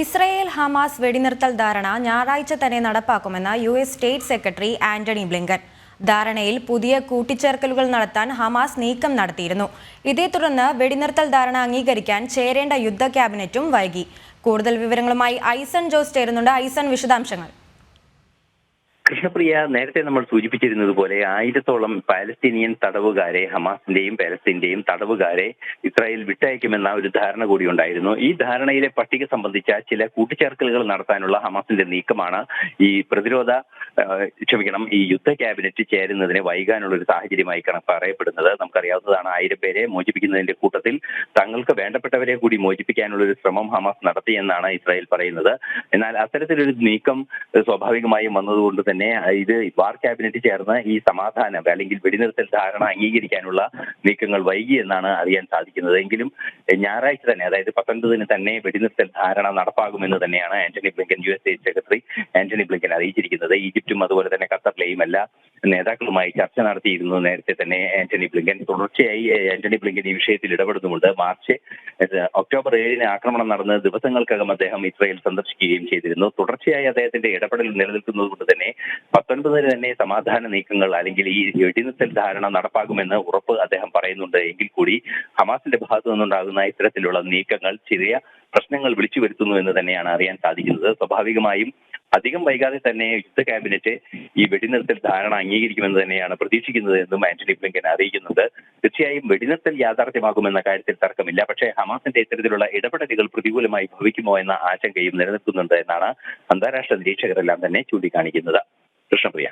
Israel Hamas വെടിനിർത്തൽ ധാരണ ഞായറാഴ്ച തന്നെ നടപ്പാക്കുമെന്ന് US state secretary Antony Blinken. ധാരണയിൽ പുതിയ കൂട്ടിച്ചേർക്കലുകൾ നടത്താൻ ഹമാസ് നീക്കം നടത്തിയിരുന്നു. ഇതേ തുടർന്ന് വെടിനിർത്തൽ ധാരണ അംഗീകരിക്കാൻ ചേരേണ്ട യുദ്ധ ക്യാബിനറ്റും വൈകി. കൂടുതൽ വിവരങ്ങളുമായി ഐസൺ ജോസ് ചേരുന്നുണ്ട്. ഐസൺ, വിശദാംശങ്ങൾ. കൃഷ്ണപ്രിയ, നേരത്തെ നമ്മൾ സൂചിപ്പിച്ചിരുന്നത് പോലെ 1000-ഓളം പാലസ്തീനിയൻ തടവുകാരെ, ഹമാസിന്റെയും പാലസ്തീന്റെയും തടവുകാരെ ഇസ്രായേൽ വിട്ടയക്കുമെന്ന ഒരു ധാരണ കൂടി ഉണ്ടായിരുന്നു. ഈ ധാരണയിലെ പട്ടിക സംബന്ധിച്ച ചില കൂട്ടിച്ചേർക്കലുകൾ നടത്താനുള്ള ഹമാസിന്റെ നീക്കമാണ് ഈ യുദ്ധ ക്യാബിനറ്റ് ചേരുന്നതിനെ വൈകാനുള്ള ഒരു സാഹചര്യമായി പറയപ്പെടുന്നത്. നമുക്കറിയാവുന്നതാണ്, 1000 പേരെ മോചിപ്പിക്കുന്നതിന്റെ കൂട്ടത്തിൽ തങ്ങൾക്ക് വേണ്ടപ്പെട്ടവരെ കൂടി മോചിപ്പിക്കാനുള്ള ഒരു ശ്രമം ഹമാസ് നടത്തിയെന്നാണ് ഇസ്രായേൽ പറയുന്നത്. എന്നാൽ അത്തരത്തിലൊരു നീക്കം സ്വാഭാവികമായും വന്നതുകൊണ്ട് തന്നെ ഇത് വാർ ക്യാബിനറ്റ് ചേർന്ന് ഈ സമാധാനം അല്ലെങ്കിൽ വെടിനിർത്തൽ ധാരണ അംഗീകരിക്കാനുള്ള നീക്കങ്ങൾ വൈകി എന്നാണ് അറിയാൻ സാധിക്കുന്നത്. എങ്കിലും ഞായറാഴ്ച തന്നെ, അതായത് 19-ന് തന്നെ വെടിനിർത്തൽ ധാരണ നടപ്പാകുമെന്ന് തന്നെയാണ് Antony Blinken, US state secretary Antony Blinken അറിയിച്ചിരിക്കുന്നത്. ഈജിപ്തും അതുപോലെ തന്നെ ഖത്തറിലെയും എല്ലാ നേതാക്കളുമായി ചർച്ച നടത്തിയിരുന്നു നേരത്തെ തന്നെ ആന്റണി ബ്ലിങ്കൻ. തുടർച്ചയായി ആന്റണി ബ്ലിങ്കൻ ഈ വിഷയത്തിൽ ഇടപെടുന്നുമുണ്ട്. ഒക്ടോബർ 7-ന് ആക്രമണം നടന്ന ദിവസങ്ങൾക്കകം അദ്ദേഹം ഇസ്രായേൽ സന്ദർശിക്കുകയും ചെയ്തിരുന്നു. തുടർച്ചയായി അദ്ദേഹത്തിന്റെ ഇടപെടൽ നിലനിൽക്കുന്നത് കൊണ്ട് തന്നെ 19-ന് തന്നെ സമാധാന നീക്കങ്ങൾ അല്ലെങ്കിൽ ഈ വെടിനിർത്തൽ ധാരണ നടപ്പാകുമെന്ന് ഉറപ്പ് അദ്ദേഹം പറയുന്നുണ്ട്. എങ്കിൽ കൂടി ഹമാസിന്റെ ഭാഗത്തു നിന്നുണ്ടാകുന്ന ഇത്തരത്തിലുള്ള നീക്കങ്ങൾ ചെറിയ പ്രശ്നങ്ങൾ വിളിച്ചു വരുത്തുന്നു എന്ന് തന്നെയാണ് അറിയാൻ സാധിക്കുന്നത്. സ്വാഭാവികമായും അധികം വൈകാതെ തന്നെ യുദ്ധ ക്യാബിനറ്റ് ഈ വെടിനിർത്തൽ ധാരണ അംഗീകരിക്കുമെന്ന് തന്നെയാണ് പ്രതീക്ഷിക്കുന്നത് എന്നും ആന്റണി ബ്ലിങ്കൻ അറിയിക്കുന്നുണ്ട്. തീർച്ചയായും വെടിനിർത്തൽ യാഥാർത്ഥ്യമാകുമെന്ന കാര്യത്തിൽ തർക്കമില്ല. പക്ഷേ ഹമാസിന്റെ ഇത്തരത്തിലുള്ള ഇടപെടലുകൾ പ്രതികൂലമായി ഭവിക്കുമോ എന്ന ആശങ്കയും നിലനിൽക്കുന്നുണ്ട് എന്നാണ് അന്താരാഷ്ട്ര നിരീക്ഷകരെല്ലാം തന്നെ ചൂണ്ടിക്കാണിക്കുന്നത്. കൃഷ്ണപ്രിയ.